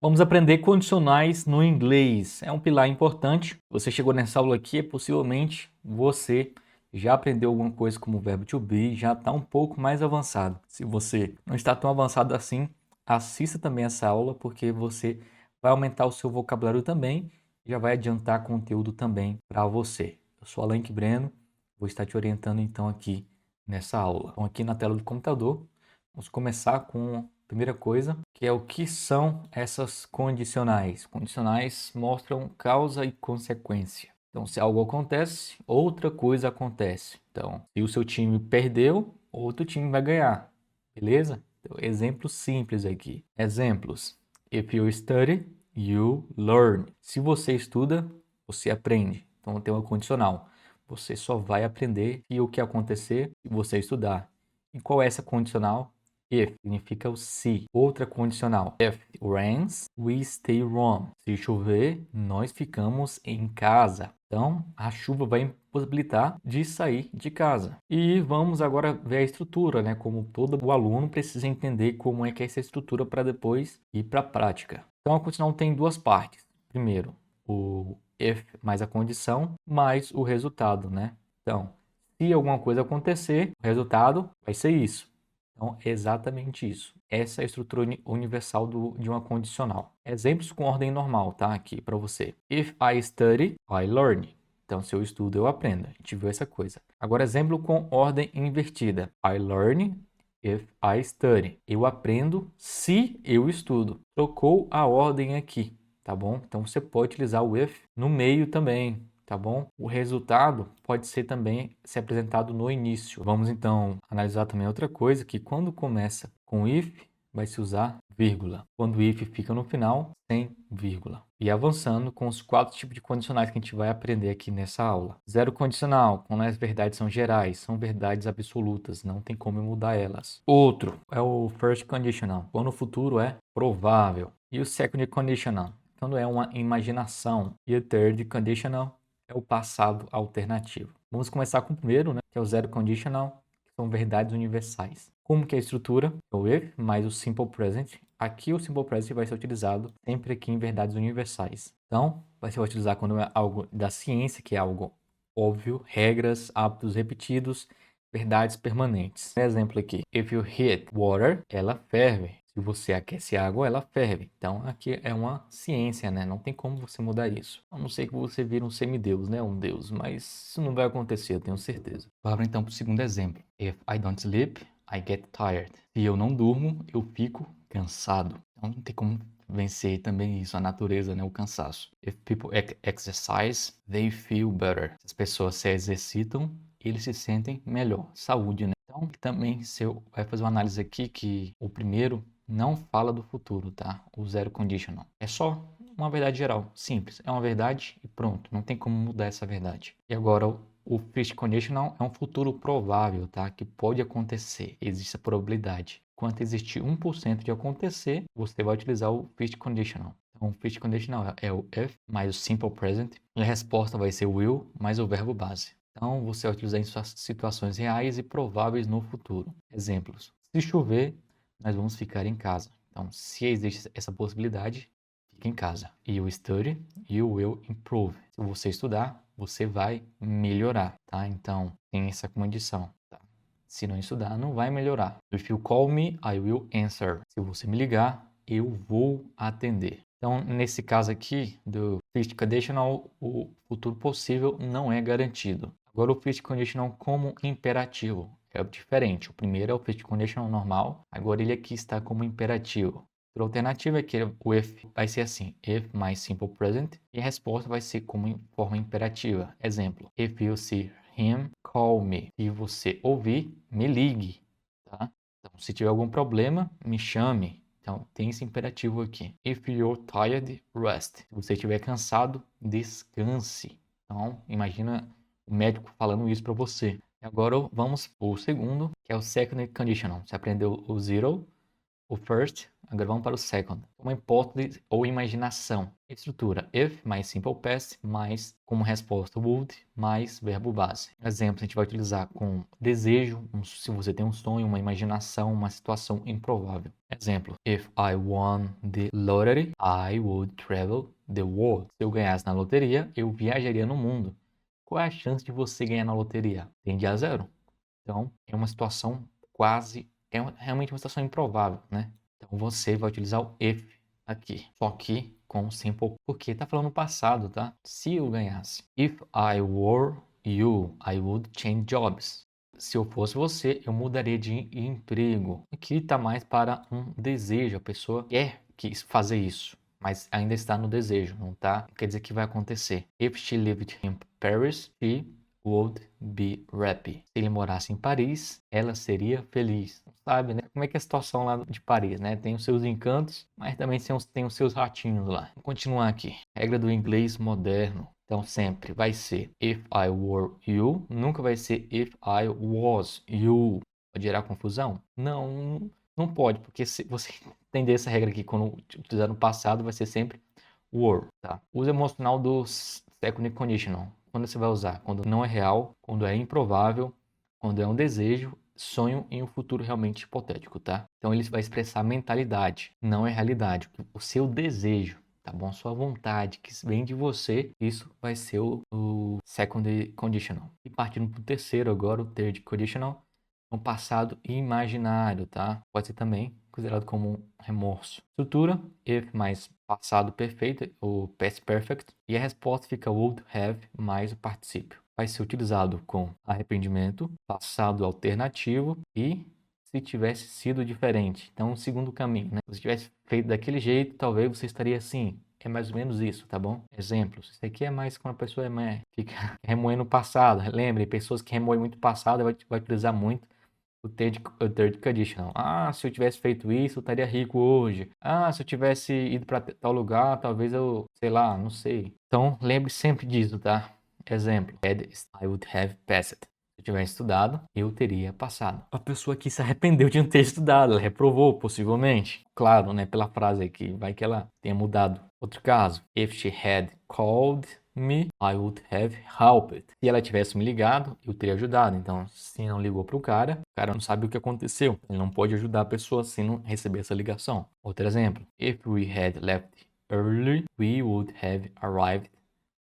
Vamos aprender condicionais no inglês. É um pilar importante. Você chegou nessa aula aqui, possivelmente você já aprendeu alguma coisa como o verbo to be, já está um pouco mais avançado. Se você não está tão avançado assim, assista também essa aula, porque você vai aumentar o seu vocabulário também, já vai adiantar conteúdo também para você. Eu sou Alan Breno, vou estar te orientando então aqui nessa aula. Então aqui na tela do computador, vamos começar com primeira coisa, que é o que são essas condicionais. Condicionais mostram causa e consequência. Então, se algo acontece, outra coisa acontece. Então, se o seu time perdeu, outro time vai ganhar. Beleza? Então, exemplos simples aqui. Exemplos. If you study, you learn. Se você estuda, você aprende. Então, tem uma condicional. Você só vai aprender se o que acontecer se você estudar. E qual é essa condicional? If significa o se. Outra condicional. If rains, we stay home. Se chover, nós ficamos em casa. Então, a chuva vai impossibilitar de sair de casa. E vamos agora ver a estrutura, né? Como todo o aluno precisa entender como é que é essa estrutura para depois ir para a prática. Então, a condicional tem duas partes. Primeiro, o if mais a condição, mais o resultado, né? Então, se alguma coisa acontecer, o resultado vai ser isso. Então, é exatamente isso. Essa é a estrutura universal de uma condicional. Exemplos com ordem normal, tá? Aqui para você. If I study, I learn. Então, se eu estudo, eu aprendo. A gente viu essa coisa. Agora, exemplo com ordem invertida. I learn if I study. Eu aprendo se eu estudo. Trocou a ordem aqui, tá bom? Então, você pode utilizar o if no meio também, tá bom? O resultado pode ser também ser apresentado no início. Vamos então analisar também outra coisa, que quando começa com if, vai se usar vírgula. Quando o if fica no final, sem vírgula. E avançando com os 4 tipos de condicionais que a gente vai aprender aqui nessa aula. Zero condicional, quando as verdades são gerais, são verdades absolutas, não tem como mudar elas. Outro é o first conditional, quando o futuro é provável. E o second conditional, quando é uma imaginação. E o third conditional é o passado alternativo. Vamos começar com o primeiro, né, que é o zero conditional, que são verdades universais. Como que é a estrutura? O if mais o simple present. Aqui o simple present vai ser utilizado sempre aqui em verdades universais. Então, vai ser utilizado quando é algo da ciência, que é algo óbvio, regras, hábitos repetidos, verdades permanentes. Exemplo aqui. If you heat water, ela ferve. Se você aquece água, ela ferve. Então, aqui é uma ciência, né? Não tem como você mudar isso. A não ser que você vire um semideus, né? Um deus. Mas isso não vai acontecer, eu tenho certeza. Vamos então para o segundo exemplo. If I don't sleep, I get tired. Se eu não durmo, eu fico cansado. Então, não tem como vencer também isso, a natureza, né? O cansaço. If people exercise, they feel better. Se as pessoas se exercitam, eles se sentem melhor. Saúde, né? Então, também se eu vai fazer uma análise aqui que o primeiro não fala do futuro, tá? O zero conditional. É só uma verdade geral, simples. É uma verdade e pronto. Não tem como mudar essa verdade. E agora, o first conditional é um futuro provável, tá? Que pode acontecer. Existe a probabilidade. Quando existir 1% de acontecer, você vai utilizar o first conditional. Então, o first conditional é o if mais o simple present. E a resposta vai ser will mais o verbo base. Então, você vai utilizar em situações reais e prováveis no futuro. Exemplos. Se chover, nós vamos ficar em casa. Então, se existe essa possibilidade, fique em casa. You study, you will improve. Se você estudar, você vai melhorar, tá? Então, tem essa condição, tá? Se não estudar, não vai melhorar. If you call me, I will answer. Se você me ligar, eu vou atender. Então, nesse caso aqui do first conditional, o futuro possível não é garantido. Agora, o first conditional como imperativo é diferente. O primeiro é o first conditional normal, agora ele aqui está como imperativo. A alternativa é que o if vai ser assim, if mais simple present, e a resposta vai ser como em forma imperativa. Exemplo, if you see him, call me. Se você ouvir, me ligue, tá? Então, se tiver algum problema, me chame. Então, tem esse imperativo aqui. If you're tired, rest. Se você estiver cansado, descanse. Então, imagina o médico falando isso para você. Agora vamos para o segundo, que é o second conditional. Você aprendeu o zero, o first, agora vamos para o second. Uma hipótese ou imaginação. Estrutura if mais simple past mais como resposta would mais verbo base. Exemplo, a gente vai utilizar com desejo, se você tem um sonho, uma imaginação, uma situação improvável. Exemplo, if I won the lottery, I would travel the world. Se eu ganhasse na loteria, eu viajaria no mundo. Qual é a chance de você ganhar na loteria? Tende a zero. Então, é uma situação realmente uma situação improvável, né? Então, você vai utilizar o if aqui, só que com simple, porque tá falando passado, tá? Se eu ganhasse. If I were you, I would change jobs. Se eu fosse você, eu mudaria de emprego. Aqui tá mais para um desejo, a pessoa quer fazer isso, mas ainda está no desejo, não tá? Quer dizer que vai acontecer. If she lived in Paris, she would be happy. Se ele morasse em Paris, ela seria feliz. Sabe, né? Como é que é a situação lá de Paris, né? Tem os seus encantos, mas também tem os seus ratinhos lá. Vou continuar aqui. Regra do inglês moderno. Então sempre vai ser if I were you, nunca vai ser if I was you. Pode gerar confusão? Não, não pode, porque se você entender essa regra aqui quando utilizar no passado, vai ser sempre were, tá? Uso emocional do second conditional. Quando você vai usar? Quando não é real, quando é improvável, quando é um desejo, sonho em um futuro realmente hipotético, tá? Então ele vai expressar mentalidade, não é realidade, o seu desejo, tá bom? Sua vontade que vem de você, isso vai ser o second conditional. E partindo para o terceiro agora, o third conditional, um passado imaginário, tá? Pode ser também considerado como um remorso. Estrutura, if mais passado perfeito, o past perfect, e a resposta fica would have mais o particípio. Vai ser utilizado com arrependimento, passado alternativo e se tivesse sido diferente. Então, o segundo caminho, né? Se tivesse feito daquele jeito, talvez você estaria assim. É mais ou menos isso, tá bom? Exemplos. Isso aqui é mais quando a pessoa fica remoendo o passado. Lembre, pessoas que remoem muito o passado vai utilizar muito o third conditional. Ah, se eu tivesse feito isso, eu estaria rico hoje. Ah, se eu tivesse ido para tal lugar, talvez eu, sei lá, não sei. Então, lembre sempre disso, tá? Exemplo. I would have passed. Se eu tivesse estudado, eu teria passado. A pessoa aqui se arrependeu de não ter estudado, ela reprovou, possivelmente. Claro, né, pela frase aqui, vai que ela tenha mudado. Outro caso. If she had called me, I would have helped. Se ela tivesse me ligado, eu teria ajudado. Então, se não ligou para o cara não sabe o que aconteceu. Ele não pode ajudar a pessoa se não receber essa ligação. Outro exemplo. If we had left early, we would have arrived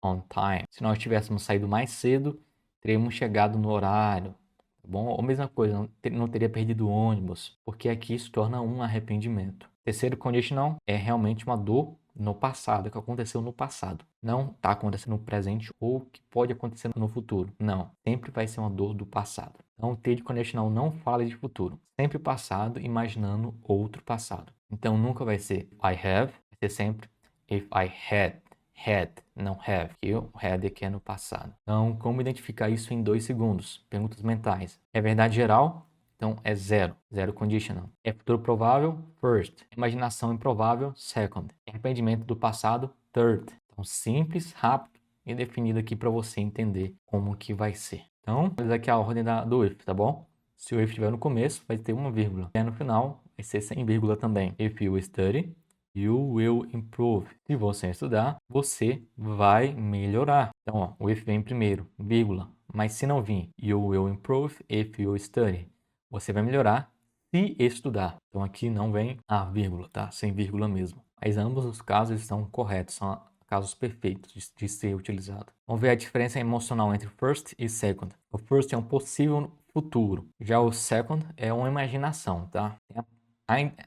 on time. Se nós tivéssemos saído mais cedo, teríamos chegado no horário. Tá bom? Ou mesma coisa, não teria perdido o ônibus, porque aqui se torna um arrependimento. Terceiro conditional é realmente uma dor no passado, que aconteceu no passado. Não está acontecendo no presente ou que pode acontecer no futuro. Não, sempre vai ser uma dor do passado. Então, o third conditional não fala de futuro. Sempre passado, imaginando outro passado. Então, nunca vai ser I have, vai ser sempre if I had, não have, que o had aqui é no passado. Então, como identificar isso em 2 segundos? Perguntas mentais. É verdade geral? Então, é zero conditional. É futuro provável? First. Imaginação improvável? Second. Arrependimento do passado? Third. Então, simples, rápido e definido aqui para você entender como que vai ser. Então, vamos aqui a ordem do if, tá bom? Se o if estiver no começo, vai ter uma vírgula. E no final, vai ser sem vírgula também. If you study, you will improve. Se você estudar, você vai melhorar. Então, ó, o if vem primeiro, vírgula. Mas se não vir, you will improve if you study. Você vai melhorar se estudar. Então, aqui não vem a vírgula, tá? Sem vírgula mesmo. Mas ambos os casos estão corretos, são casos perfeitos de ser utilizado. Vamos ver a diferença emocional entre first e second. O first é um possível futuro. Já o second é uma imaginação, tá?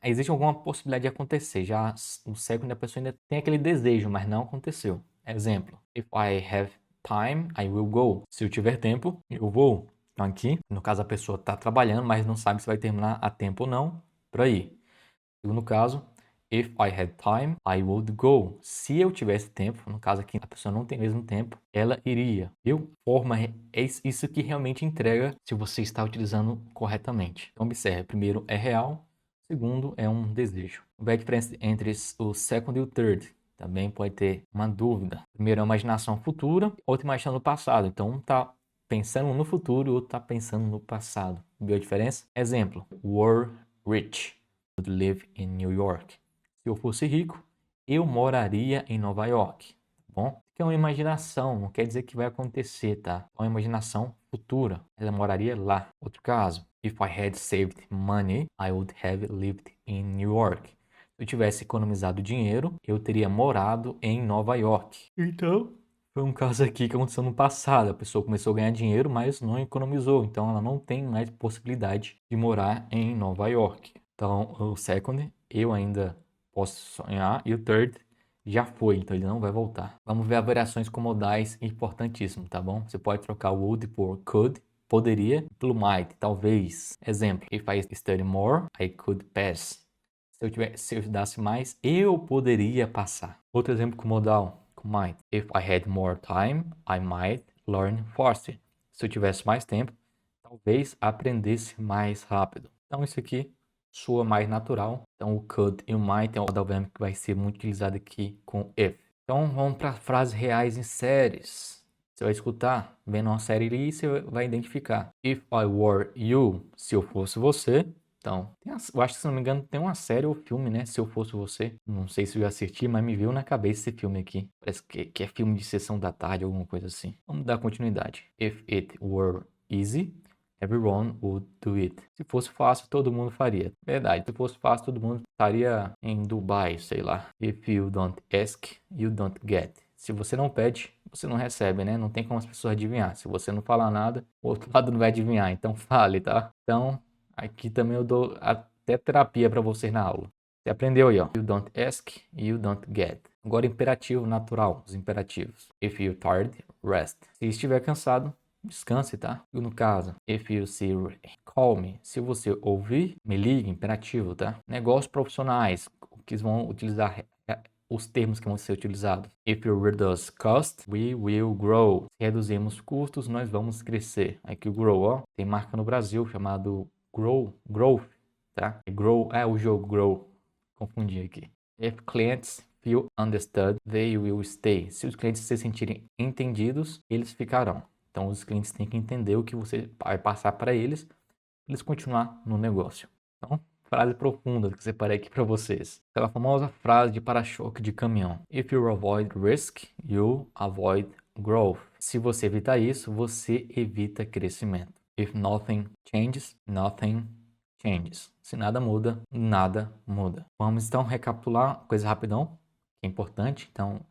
Existe alguma possibilidade de acontecer. Já o second, a pessoa ainda tem aquele desejo, mas não aconteceu. Exemplo. If I have time, I will go. Se eu tiver tempo, eu vou. Então aqui, no caso, a pessoa está trabalhando, mas não sabe se vai terminar a tempo ou não para ir. Segundo caso, if I had time, I would go. Se eu tivesse tempo, no caso aqui a pessoa não tem mesmo tempo, ela iria. Viu? Forma é isso que realmente entrega se você está utilizando corretamente. Então observe, primeiro é real, segundo é um desejo. Qual é a diferença entre o second e o third? Também pode ter uma dúvida. Primeiro é uma imaginação futura, outra imaginação no passado. Então um está pensando no futuro e o outro está pensando no passado. Viu a diferença? Exemplo, were rich. would live in New York. Se eu fosse rico, eu moraria em Nova York. Tá bom? Que é uma imaginação, não quer dizer que vai acontecer, tá? É uma imaginação futura. Ela moraria lá. Outro caso. If I had saved money, I would have lived in New York. Se eu tivesse economizado dinheiro, eu teria morado em Nova York. Então, foi um caso aqui que aconteceu no passado. A pessoa começou a ganhar dinheiro, mas não economizou. Então, ela não tem mais possibilidade de morar em Nova York. Então, o second, eu ainda posso sonhar. E o third, já foi. Então, ele não vai voltar. Vamos ver as variações com modais importantíssimo, tá bom? Você pode trocar o would por could. Poderia, pelo might, talvez. Exemplo, if I study more, I could pass. Se eu estudasse mais, eu poderia passar. Outro exemplo com modal, com might. If I had more time, I might learn faster. Se eu tivesse mais tempo, talvez aprendesse mais rápido. Então isso aqui soa mais natural. Então o could e o might é um modal verbo que vai ser muito utilizado aqui com if. Então vamos para frases reais em séries. Você vai escutar, vendo uma série ali, você vai identificar. If I were you, se eu fosse você. Então, eu acho que, se não me engano, tem uma série ou filme, né? Se eu fosse você. Não sei se eu já assisti, mas me veio na cabeça esse filme aqui. Parece que é filme de sessão da tarde, alguma coisa assim. Vamos dar continuidade. If it were easy, everyone would do it. Se fosse fácil, todo mundo faria. Verdade. Se fosse fácil, todo mundo estaria em Dubai, sei lá. If you don't ask, you don't get. Se você não pede, você não recebe, né? Não tem como as pessoas adivinhar. Se você não falar nada, o outro lado não vai adivinhar. Então fale, tá? Então, aqui também eu dou até terapia para vocês na aula. Você aprendeu aí, ó. You don't ask, you don't get. Agora, imperativo natural, os imperativos. If you're tired, rest. Se estiver cansado, descanse, tá? E no caso, if you see, call me. Se você ouvir, me ligue, imperativo, tá? Negócios profissionais, que vão utilizar os termos que vão ser utilizados. If you reduce cost, we will grow. Se reduzirmos custos, nós vamos crescer. Aqui o grow, ó, tem marca no Brasil chamado growth, tá? Grow é o jogo grow. Confundi aqui. If clients feel understood, they will stay. Se os clientes se sentirem entendidos, eles ficarão. Então os clientes têm que entender o que você vai passar para eles continuar no negócio. Então, frase profunda que eu separei aqui para vocês. Aquela famosa frase de para-choque de caminhão. If you avoid risk, you avoid growth. Se você evitar isso, você evita crescimento. If nothing changes, nothing changes. Se nada muda, nada muda. Vamos então recapitular coisa rapidão, que é importante. Então,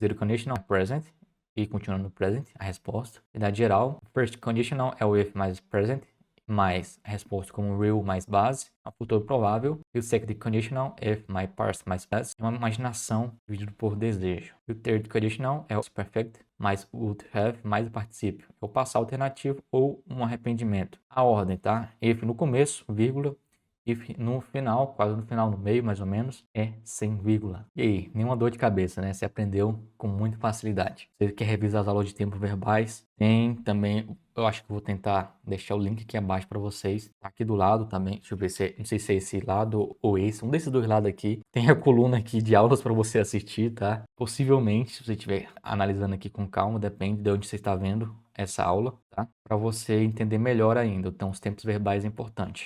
zero conditional é present e continuando no present, a resposta. Idade geral, first conditional é o if mais present, mais a resposta como real mais base, a futuro provável. E o second conditional, if mais past mais past, é uma imaginação dividido por desejo. E o third conditional é o perfect mais would have mais o particípio. É o passado alternativo ou um arrependimento. A ordem, tá? If no começo, vírgula. If no final, quase no final, no meio mais ou menos, é sem vírgula. E aí, nenhuma dor de cabeça, né? Você aprendeu com muita facilidade. Você quer revisar as aulas de tempo verbais? Tem também, eu acho que vou tentar deixar o link aqui abaixo para vocês. Tá aqui do lado também, deixa eu ver se não sei se é esse lado ou esse, um desses dois lados aqui. Tem a coluna aqui de aulas para você assistir, tá? Possivelmente, se você estiver analisando aqui com calma, depende de onde você está vendo essa aula, tá? Para você entender melhor ainda. Então, os tempos verbais é importante.